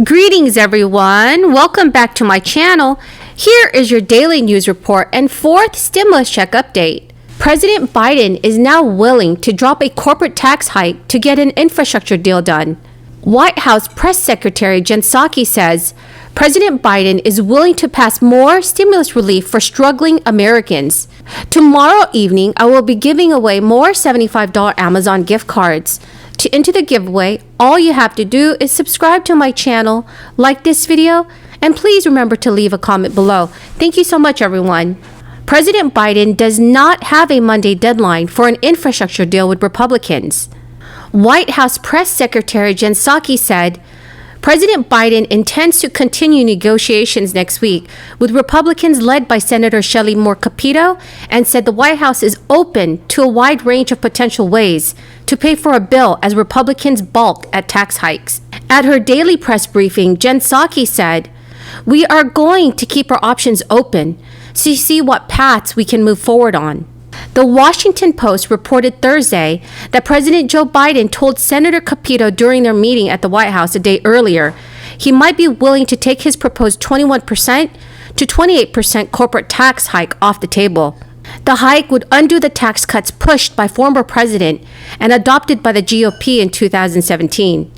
Greetings everyone, welcome back to my channel. Here is your daily news report and fourth stimulus check update. President Biden is now willing to drop a corporate tax hike to get an infrastructure deal done. White House Press Secretary Jen Psaki says President Biden is willing to pass more stimulus relief for struggling Americans. Tomorrow evening, I will be giving away more $75 Amazon gift cards. To enter the giveaway, all you have to do is subscribe to my channel, like this video, and please remember to leave a comment below. Thank you so much, everyone. President Biden does not have a Monday deadline for an infrastructure deal with Republicans. White House Press Secretary Jen Psaki said President Biden intends to continue negotiations next week with Republicans led by Senator Shelley Moore Capito, and said the White House is open to a wide range of potential ways to pay for a bill as Republicans balk at tax hikes. At her daily press briefing, Jen Psaki said, "We are going to keep our options open to see what paths we can move forward on." The Washington Post reported Thursday that President Joe Biden told Senator Capito during their meeting at the White House a day earlier he might be willing to take his proposed 21% to 28% corporate tax hike off the table. The hike would undo the tax cuts pushed by former president and adopted by the GOP in 2017,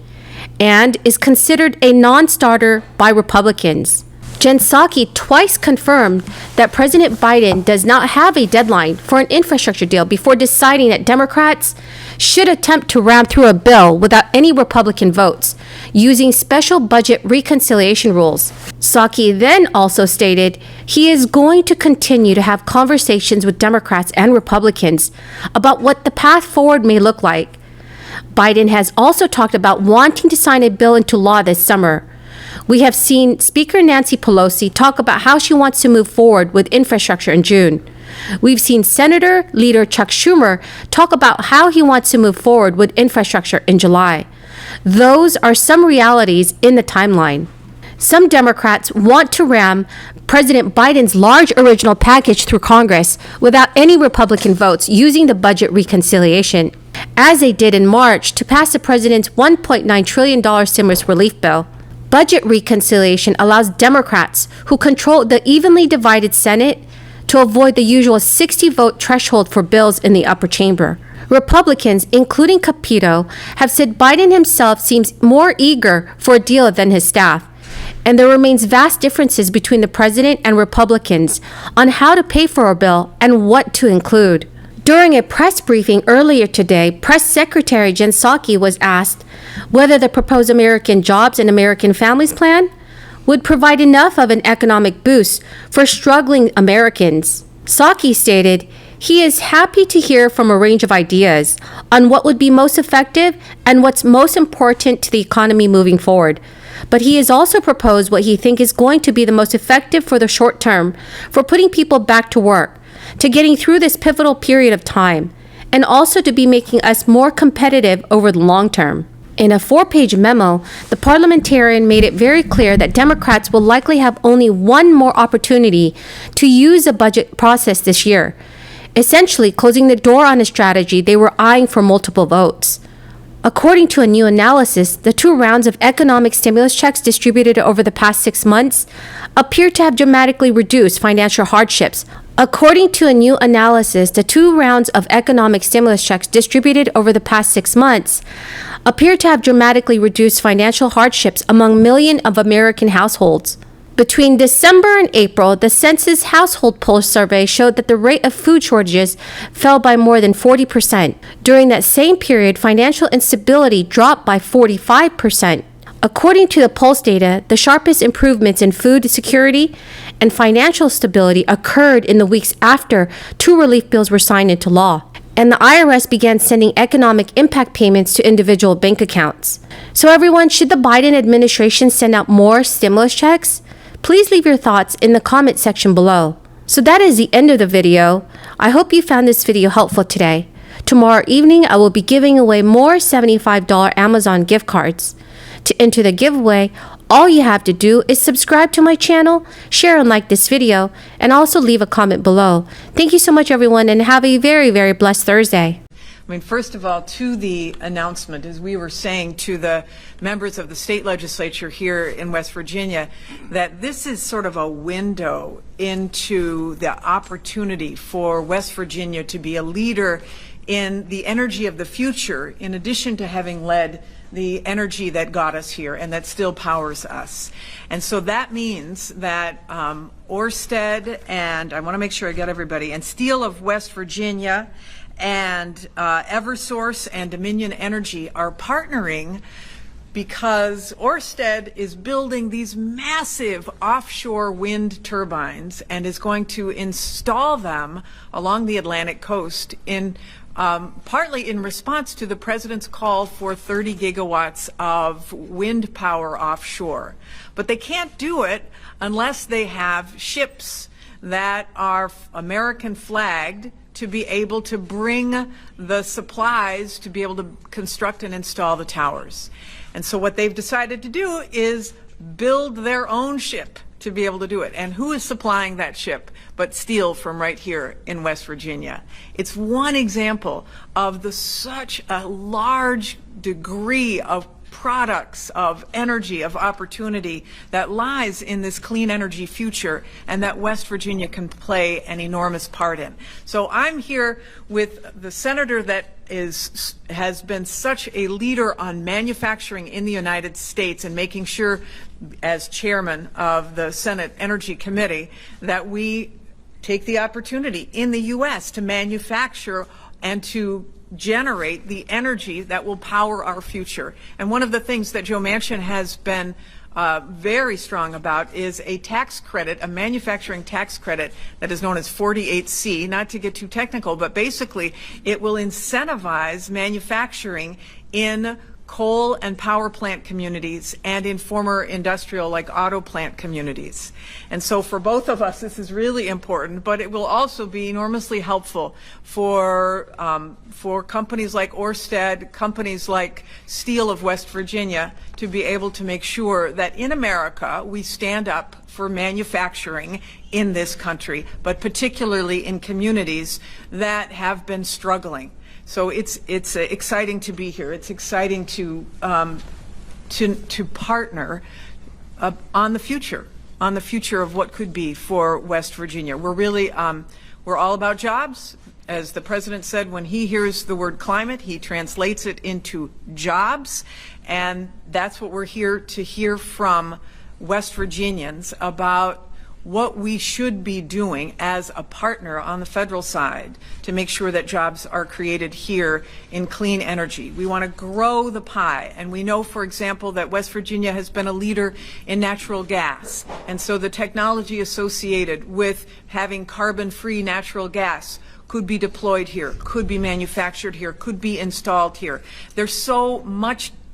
and is considered a non-starter by Republicans. Jen Psaki twice confirmed that President Biden does not have a deadline for an infrastructure deal before deciding that Democrats should attempt to ram through a bill without any Republican votes, using special budget reconciliation rules. Psaki then also stated he is going to continue to have conversations with Democrats and Republicans about what the path forward may look like. Biden has also talked about wanting to sign a bill into law this summer. We have seen Speaker Nancy Pelosi talk about how she wants to move forward with infrastructure in June. We've seen Senator Leader Chuck Schumer talk about how he wants to move forward with infrastructure in July. Those are some realities in the timeline. Some Democrats want to ram President Biden's large original package through Congress without any Republican votes, using the budget reconciliation, as they did in March to pass the president's $1.9 trillion stimulus relief bill. Budget reconciliation allows Democrats who control the evenly divided Senate to avoid the usual 60-vote threshold for bills in the upper chamber. Republicans, including Capito, have said Biden himself seems more eager for a deal than his staff, and there remains vast differences between the president and Republicans on how to pay for a bill and what to include. During a press briefing earlier today, Press Secretary Jen Psaki was asked whether the proposed American Jobs and American Families Plan would provide enough of an economic boost for struggling Americans. Psaki stated he is happy to hear from a range of ideas on what would be most effective and what's most important to the economy moving forward. But he has also proposed what he thinks is going to be the most effective for the short term for putting people back to work, to getting through this pivotal period of time, and also to be making us more competitive over the long term. In a 4-page memo, the parliamentarian made it very clear that Democrats will likely have only one more opportunity to use the budget process this year, essentially closing the door on a strategy they were eyeing for multiple votes. According to a new analysis, the 2 rounds of economic stimulus checks distributed over the past 6 months appear to have dramatically reduced financial hardships. According to a new analysis, the 2 rounds of economic stimulus checks distributed over the past 6 months appear to have dramatically reduced financial hardships among millions of American households. Between December and April, the Census Household Pulse survey showed that the rate of food shortages fell by more than 40%. During that same period, financial instability dropped by 45%. According to the Pulse data, the sharpest improvements in food security and financial stability occurred in the weeks after 2 relief bills were signed into law, and the IRS began sending economic impact payments to individual bank accounts. So everyone, should the Biden administration send out more stimulus checks? Please leave your thoughts in the comment section below. So that is the end of the video. I hope you found this video helpful today. Tomorrow evening, I will be giving away more $75 Amazon gift cards. To enter the giveaway, all you have to do is subscribe to my channel, share and like this video, and also leave a comment below. Thank you so much, everyone, and have a very, very blessed Thursday. I mean, first of all, to the announcement, as we were saying to the members of the state legislature here in West Virginia, that this is sort of a window into the opportunity for West Virginia to be a leader in the energy of the future, in addition to having led the energy that got us here and that still powers us. And so that means that Ørsted, and I want to make sure I get everybody, and Steel of West Virginia, and Eversource and Dominion Energy are partnering because Ørsted is building these massive offshore wind turbines and is going to install them along the Atlantic coast in partly in response to the president's call for 30 gigawatts of wind power offshore. But they can't do it unless they have ships that are American flagged to be able to bring the supplies to be able to construct and install the towers. And so what they've decided to do is build their own ship to be able to do it. And who is supplying that ship but Steel from right here in West Virginia? It's one example of such a large degree of products, of energy, of opportunity that lies in this clean energy future and that West Virginia can play an enormous part in. So I'm here with the senator that has been such a leader on manufacturing in the United States and making sure, as chairman of the Senate Energy Committee, that we take the opportunity in the U.S. to manufacture and to generate the energy that will power our future. And one of the things that Joe Manchin has been very strong about is a tax credit, a manufacturing tax credit that is known as 48C, not to get too technical, but basically it will incentivize manufacturing in coal and power plant communities and in former industrial like auto plant communities. And so for both of us, this is really important, but it will also be enormously helpful for companies like Ørsted, companies like Steel of West Virginia, to be able to make sure that in America we stand up for manufacturing in this country, but particularly in communities that have been struggling. So it's exciting to be here. It's exciting to partner on the future of what could be for West Virginia. We're really we're all about jobs. As the president said, when he hears the word climate, he translates it into jobs, and that's what we're here to hear from West Virginians about what we should be doing as a partner on the federal side to make sure that jobs are created here in clean energy. We want to grow the pie, and we know, for example, that West Virginia has been a leader in natural gas, and so the technology associated with having carbon-free natural gas could be deployed here, could be manufactured here, could be installed here. There's so much